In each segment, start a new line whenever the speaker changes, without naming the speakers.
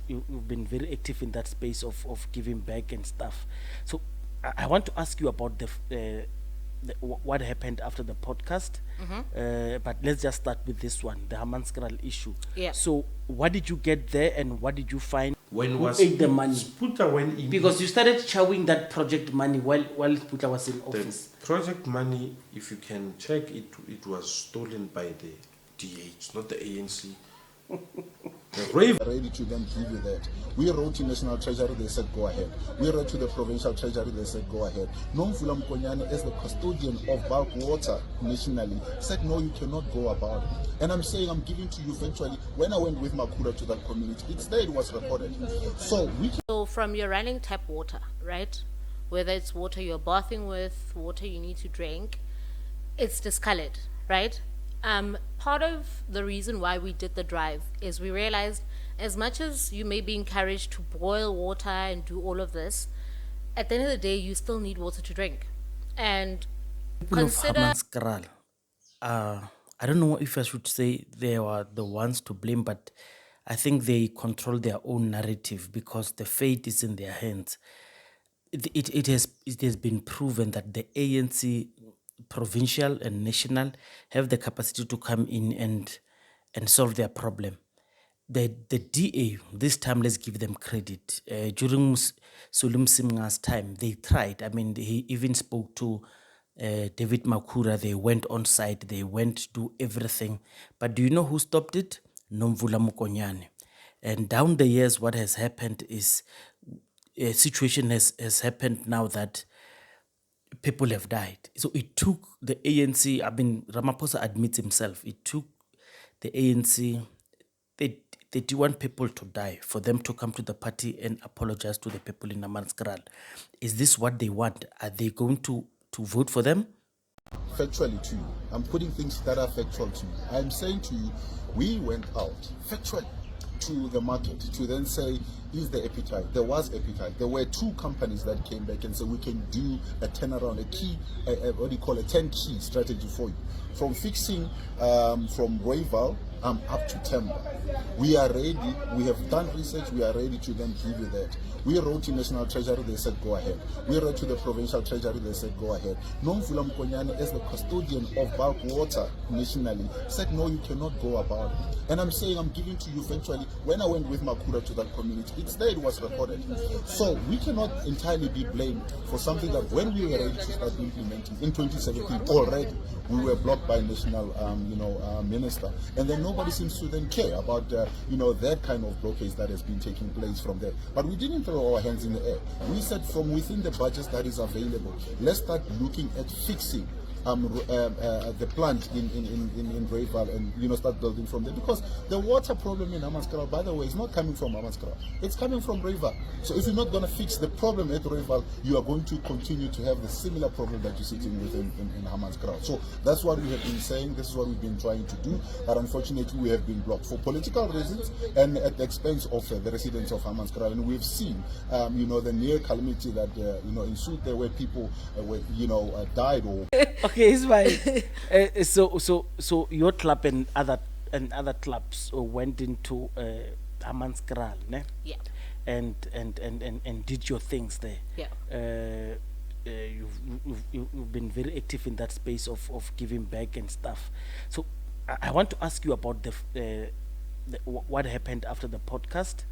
you've been very active in that space of giving back and stuff. So I want to ask you about what happened after the podcast. But let's just start with this one, the Hammanskraal issue.
Yeah.
So what did you get there, and what did you find?
When
Who
was
ate the money?
Sputa went in?
Because you started chowing that project money while Sputa was in
The
office.
project money, if you can check it, it was stolen by the DH, not the ANC. The rave.
Ready to then give you that. We wrote to National Treasury, they said go ahead. We wrote to the Provincial Treasury, they said go ahead. Mokonyane, as the custodian of bulk water nationally, said no, you cannot go about it. And I'm saying I'm giving to you virtually. When I went with Makura to that community, it's there, it was recorded.
So from your running tap water, right? Whether it's water you're bathing with, water you need to drink, it's discolored, right? Part of the reason why we did the drive is we realized as much as you may be encouraged to boil water and do all of this, at the end of the day, you still need water to drink. And
People of
consider
Hammanskraal, I don't know if I should say they were the ones to blame, but I think they control their own narrative because the fate is in their hands. It has been proven that the ANC, provincial and national, have the capacity to come in and solve their problem. The DA, this time, let's give them credit. During Sulim Simnga's time, they tried. I mean, he even spoke to David Makura. They went on site. They went to do everything. But do you know who stopped it? Nomvula Mokonyane. And down the years, what has happened is a situation has happened now that people have died. So it took the ANC, I mean, Ramaphosa admits himself, it took the ANC 31 people to die for them to come to the party and apologize to the people in Hammanskraal. Is this what they want? Are they going to vote for them?
Factually to you, I'm putting things that are factual to you. I'm saying to you, we went out factually to the market to then say, is the appetite? There was appetite. There were two companies that came back and said we can do a turnaround, a key, what do you call a 10 key strategy for you. From fixing from Royval up to Temba. We are ready. We have done research. We are ready to then give you that. We wrote to National Treasury, they said go ahead. We wrote to the Provincial Treasury, they said go ahead. Mokonyane, as the custodian of bulk water nationally, said no, you cannot go about it. And I'm saying I'm giving to you virtually. When I went with Makura to that community, it's there, it was recorded. So we cannot entirely be blamed for something that when we were ready to start implementing in 2017 already, we were blocked by national minister, and then nobody seems to then care about that kind of blockage that has been taking place from there. But we didn't throw our hands in the air. We said from within the budget that is available, let's start looking at fixing the plant in Rayval and start building from there, because the water problem in Hammanskraal, by the way, is not coming from Hammanskraal, it's coming from Rayval. So if you're not going to fix the problem at Rayval, you are going to continue to have the similar problem that you're sitting with in Hammanskraal. So that's what we have been saying, this is what we've been trying to do, but unfortunately we have been blocked for political reasons and at the expense of the residents of Hammanskraal. And we've seen the near calamity that ensued there, where people died or
Okay, it's fine. So your club and other clubs went into Hammanskraal, ne?
yeah,
and did your things there.
yeah.
You've been very active in that space of giving back and stuff. So I want to ask you about what happened after the podcast.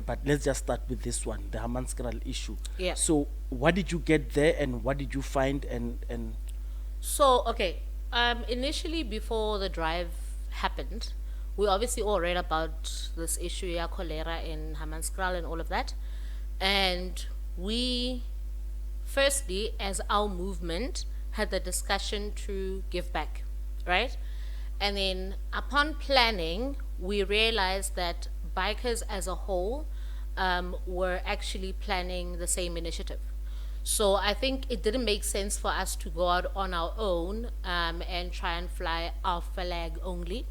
But let's just start with this one, the Hammanskraal issue.
Yeah.
So what did you get there, and what did you find? And
So, okay, initially before the drive happened, we obviously all read about this issue, yeah, cholera in Hammanskraal and all of that. And we, firstly, as our movement, had the discussion to give back, right? And then upon planning, we realized that bikers as a whole were actually planning the same initiative. So I think it didn't make sense for us to go out on our own and try and fly our flag only.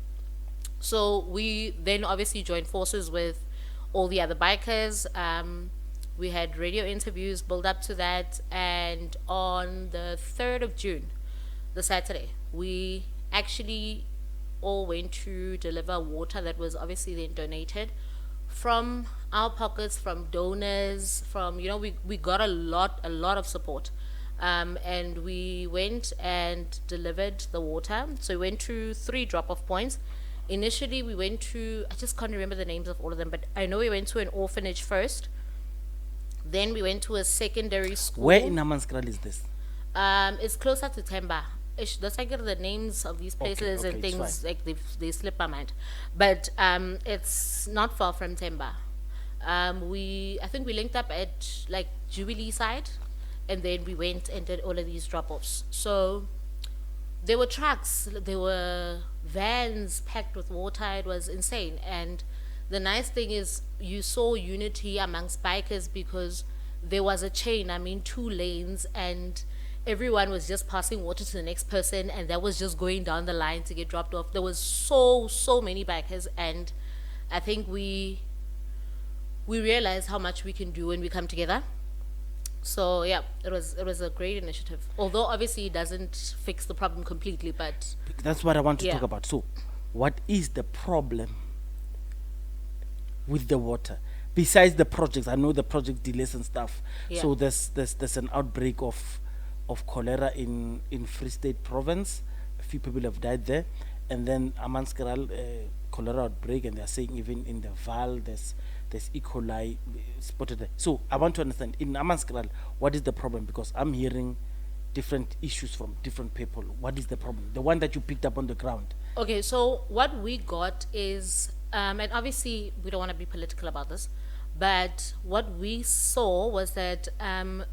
So we then obviously joined forces with all the other bikers. We had radio interviews build up to that. And on the 3rd of June, the Saturday, we actually all went to deliver water that was obviously then donated from our pockets, from donors, from, we got a lot of support. And we went and delivered the water. So we went to 3 drop-off points. Initially, we went to, I just can't remember the names of all of them, but I know we went to an orphanage first. Then we went to a secondary school.
Where in Hammanskraal is this?
It's closer to Temba. That's like the names of these places
okay,
and
it's
things
fine.
like they slip my mind, but it's not far from Temba. I think we linked up at like Jubilee side, and then we went and did all of these drop-offs. So there were trucks, there were vans packed with water. It was insane. And the nice thing is you saw unity amongst bikers because there was a chain, 2 lanes, and everyone was just passing water to the next person, and that was just going down the line to get dropped off. There was so many bikers, and I think we realized how much we can do when we come together. So yeah, it was a great initiative. Although obviously it doesn't fix the problem completely, but
That's what I want to
Yeah.
talk about. So, what is the problem with the water? Besides the projects, I know the project delays and stuff.
Yeah.
So there's an outbreak of cholera in Free State province. A few people have died there, and then Hammanskraal cholera outbreak, and they're saying even in the Val there's E. coli spotted there. So I want to understand in Hammanskraal what is the problem, because I'm hearing different issues from different people. What is the problem? The one that you picked up on the ground.
okay, so what we got is, and obviously we don't want to be political about this, but what we saw was that,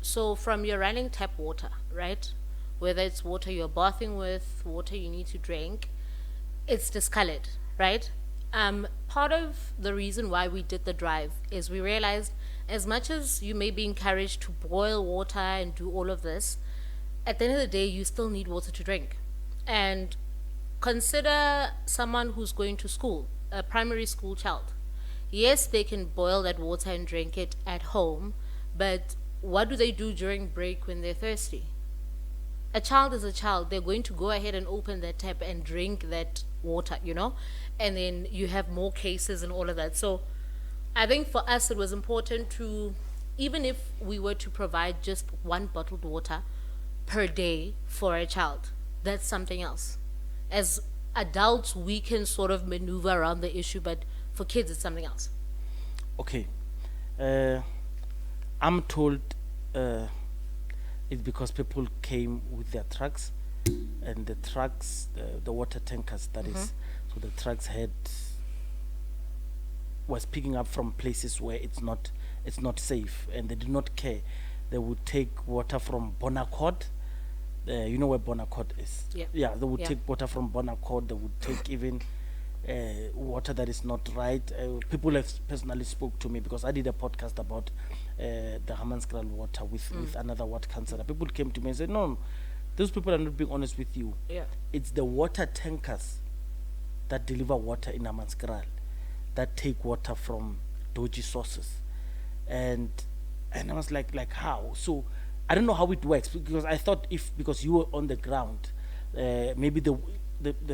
so from your running tap water, right? Whether it's water you're bathing with, water you need to drink, it's discolored, right? Part of the reason why we did the drive is we realized as much as you may be encouraged to boil water and do all of this, at the end of the day, you still need water to drink. And consider someone who's going to school, a primary school child. Yes, they can boil that water and drink it at home, but what do they do during break when they're thirsty? A child is a child. They're going to go ahead and open that tap and drink that water, and then you have more cases and all of that. So I think for us it was important to, even if we were to provide just 1 bottled water per day for a child, that's something else. As adults, we can sort of maneuver around the issue, but for kids, it's something else.
Okay. I'm told it's because people came with their trucks, and the trucks, the water tankers, that is. So the trucks was picking up from places where it's not safe, and they did not care. They would take water from Bonaccord. You know where Bonaccord is?
Yeah.
Yeah, they would
Yeah.
take water from Bonaccord. They would take even water that is not right. People have personally spoke to me because I did a podcast about the Hammanskraal water with another water councillor. People came to me and said, no, those people are not being honest with you.
Yeah.
It's the water tankers that deliver water in Hammanskraal that take water from dodgy sources. And I was like how? So I don't know how it works, because I thought because you were on the ground, maybe the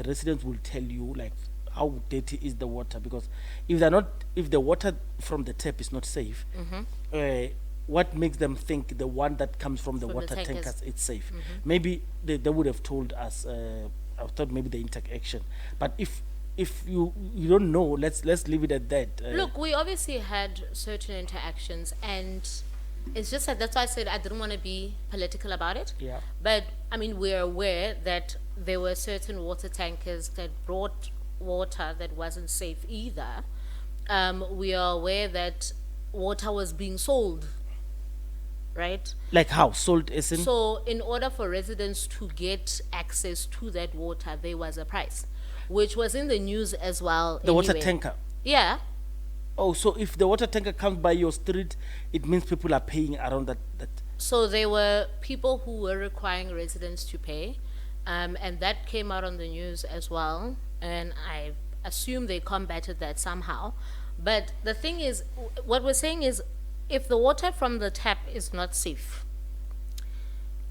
residents will tell you like how dirty is the water, because if the water from the tap is not safe, what makes them think the one that comes from the
From the
water
tankers.
tankers is safe? Maybe they would have told us. I thought maybe the interaction, but if you don't know, let's leave it at that.
Look, we obviously had certain interactions, and it's just that's why I said I didn't want to be political about it.
Yeah.
But I mean, we're aware that there were certain water tankers that brought water that wasn't safe either. We are aware that water was being sold, right?
Like how sold is in.
So in order for residents to get access to that water, there was a price, which was in the news as well.
The water
anyway.
tanker.
Yeah.
Oh, so if the water tanker comes by your street, it means people are paying around that.
So there were people who were requiring residents to pay, and that came out on the news as well. And I assume they combated that somehow. But the thing is, what we're saying is, if the water from the tap is not safe,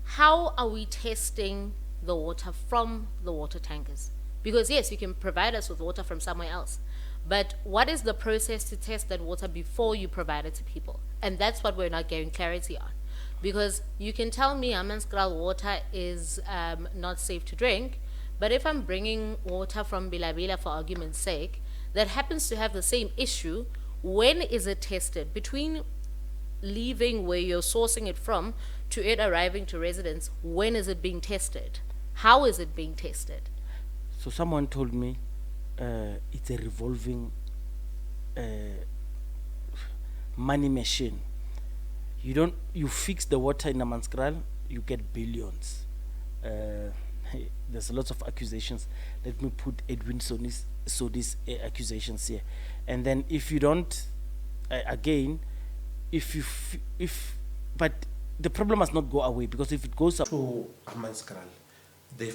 how are we testing the water from the water tankers? Because yes, you can provide us with water from somewhere else, But what is the process to test that water before you provide it to people? And that's what we're not getting clarity on. Because you can tell me Hammanskraal water is not safe to drink, but if I'm bringing water from Bilabila, for argument's sake, that happens to have the same issue, when is it tested? Between leaving where you're sourcing it from to it arriving to residents, when is it being tested? How is it being tested?
So someone told me it's a revolving money machine. You fix the water in Hammanskraal, you get billions. There's a lot of accusations. Let me put Edwin Sodi's accusations here. And then if you don't, again, but the problem must not go away, because if it goes up.
To Hammanskraal,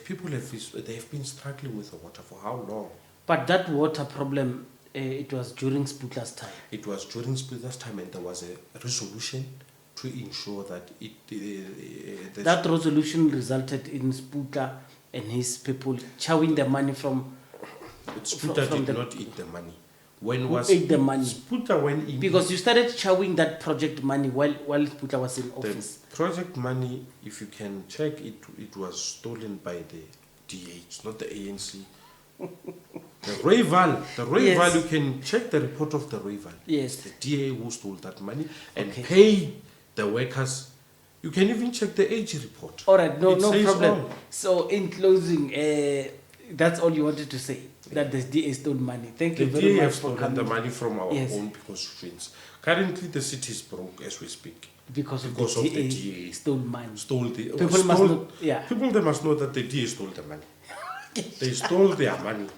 people have been struggling with the water for how long?
But that water problem, it was during Sputla's time.
It was during Sputla's time, and there was a resolution to ensure that
that resolution resulted in Sputla and his people chowing the money from.
Sputla did not eat the money. When
Who
was
ate the money?
Sputla went in?
Because you started chowing that project money while Sputla was in office.
The project money, if you can check it was stolen by the DH, not the ANC. The Royval,
Yes.
you can check the report of the Royval.
Yes.
The DA who stole that money and
Okay.
paid the workers. You can even check the age report.
All right, no
It says
problem.
all.
So in closing, that's all you wanted to say, that the DA stole money. Thank
The
you very
DA have
much for
stolen
coming.
the money from our
Yes.
own constituents. Currently, the city is broke as we speak.
Because of
Because
the
of
DA,
the DA.
stole money.
Stole
People must not, yeah.
People they must know that the DA stole the money. They stole their money.